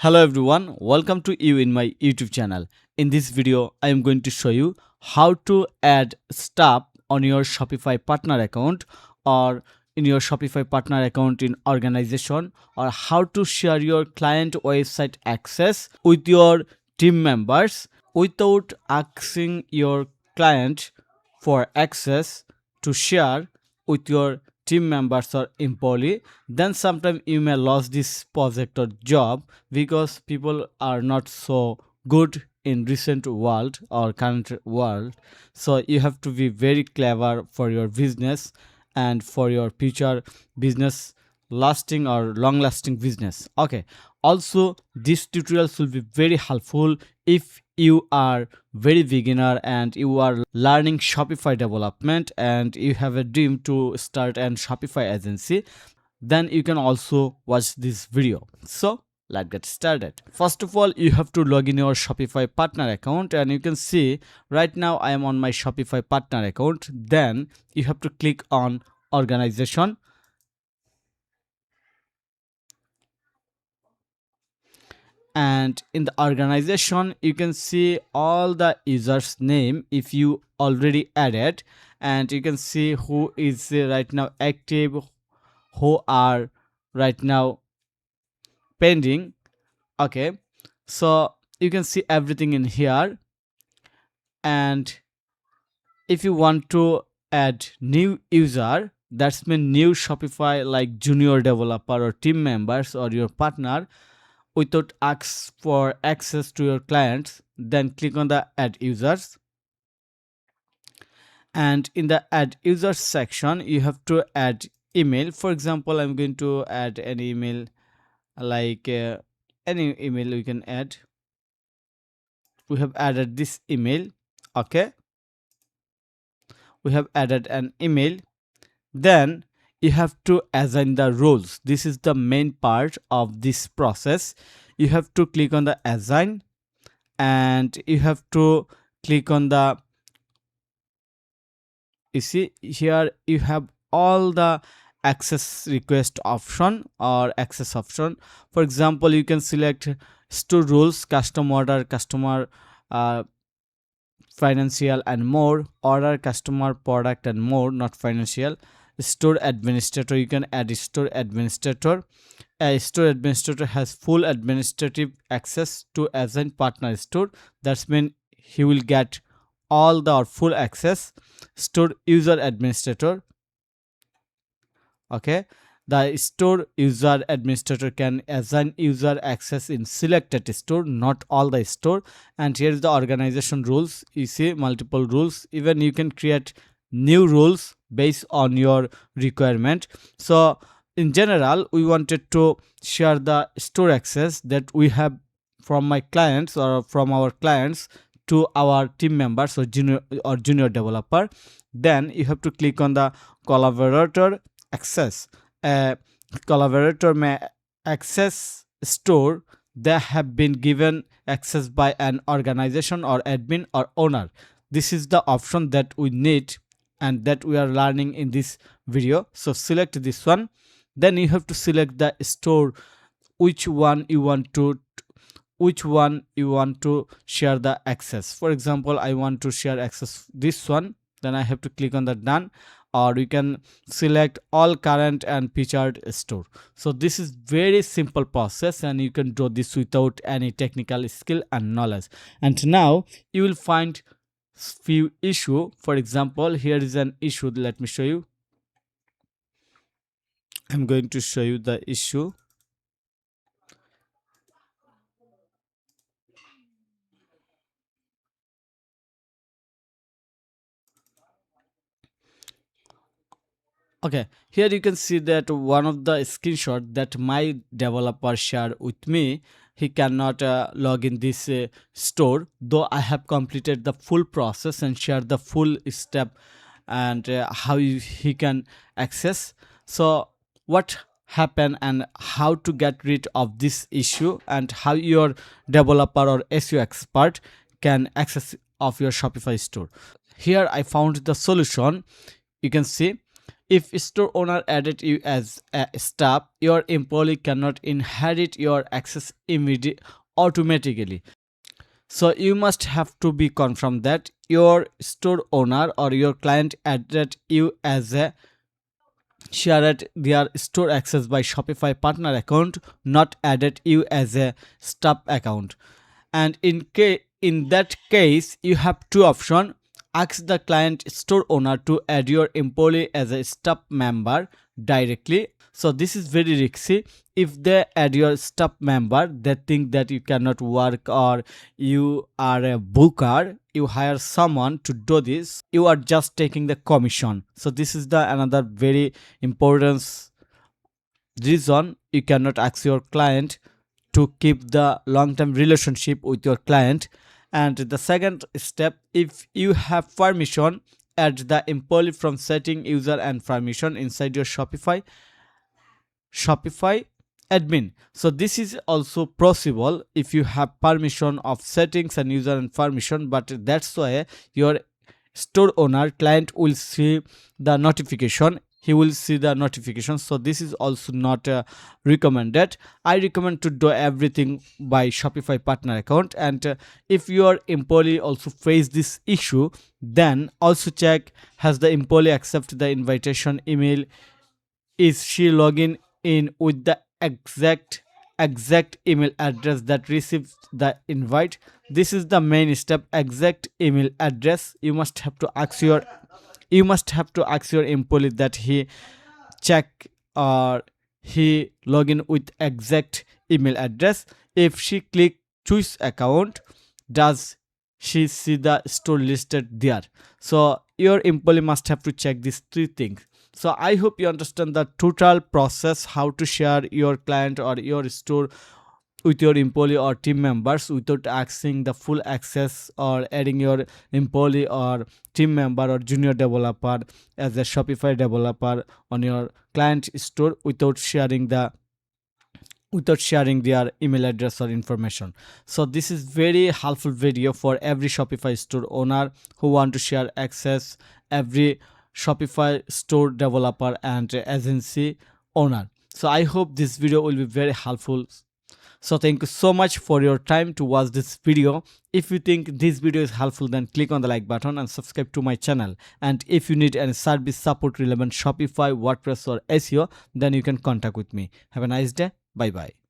Hello everyone, welcome to you in my YouTube channel. In this video, I am going to show you how to add staff on your Shopify partner account or in your Shopify partner account in organization, or how to share your client website access with your team members without asking your client for access to share with your team members or employee. Then sometime you may lose this project or job because people are not so good in recent world or current world. So you have to be very clever for your business and for your future business lasting or long lasting business. Okay, also this tutorials will be very helpful if you are very beginner and you are learning Shopify development and you have a dream to start an Shopify agency. Then you can also watch this video. So let's get started. First of all, you have to log in your Shopify partner account, and you can see right now I am on my Shopify partner account. Then you have to click on organization, and in the organization you can see all the users name if you already added, and you can see who is right now active, who are right now pending. Okay, so you can see everything in here. And if you want to add new user, that's mean new Shopify like junior developer or team members or your partner without ask for access to your clients, then click on the add users. And in the add users section you have to add email. For example, I'm going to add an email like any email you can add. We have added this email. Okay, we have added an email. Then you have to assign the roles. This is the main part of this process. You have to click on the assign, and you have to click on the, you see here you have all the access request option or access option. For example, you can select store rules, custom order, customer uh, financial and more, order, customer, product and more, not financial. Store administrator, you can add a store administrator. A store administrator has full administrative access to assign partner store. That's mean he will get all the or full access. Store user administrator. Okay, the store user administrator can assign user access in selected store, not all the store. And here is the organization rules. You see multiple rules. Even you can create new rules based on your requirement. So in general, we wanted to share the store access that we have from my clients or from our clients to our team members or junior developer. Then you have to click on the collaborator access. A collaborator may access store that have been given access by an organization or admin or owner. This is the option that we need and that we are learning in this video. So select this one. Then you have to select the store which one you want to share the access. For example, I want to share access this one. Then I have to click on the done, or you can select all current and featured store. So this is very simple process and you can do this without any technical skill and knowledge. And now you will find few issue. For example, here is an issue. Let me show you. I'm going to show you the issue. Okay, here you can see that one of the screenshot that my developer shared with me, he cannot log in this store, though I have completed the full process and shared the full step and how he can access. So what happened and how to get rid of this issue and how your developer or SEO expert can access of your Shopify store. Here I found the solution. You can see If store owner added you as a staff, your employee cannot inherit your access automatically. So you must have to be confirmed that your store owner or your client added you as a shared their store access by Shopify partner account, not added you as a staff account. And in that case, you have two options. Ask the client store owner to add your employee as a staff member directly. So this is very risky. If they add your staff member, they think that you cannot work or you are a booker. You hire someone to do this. You are just taking the commission. So this is the another very important reason you cannot ask your client to keep the long-term relationship with your client. And the second step, if you have permission, add the employee from setting user and permission inside your Shopify admin. So this is also possible if you have permission of settings and user and permission, but that's why your store owner client will see the notification. He will see the notification. So this is also not recommended. I recommend to do everything by Shopify partner account. And if your employee also face this issue, then also check, has the employee accept the invitation email? Is she logging in with the exact email address that receives the invite? This is the main step, exact email address. You must have to ask your employee that he check or he log in with exact email address. If she click choose account, does she see the store listed there? So your employee must have to check these three things. So I hope you understand the total process, how to share your client or your store with your employee or team members without asking the full access or adding your employee or team member or junior developer as a Shopify developer on your client store without sharing their email address or information. So this is very helpful video for every Shopify store owner who want to share access, every Shopify store developer and agency owner. So I hope this video will be very helpful. So thank you so much for your time to watch this video. If you think this video is helpful, then click on the like button and subscribe to my channel. And if you need any service support relevant Shopify, WordPress or SEO, then you can contact with me. Have a nice day. Bye bye.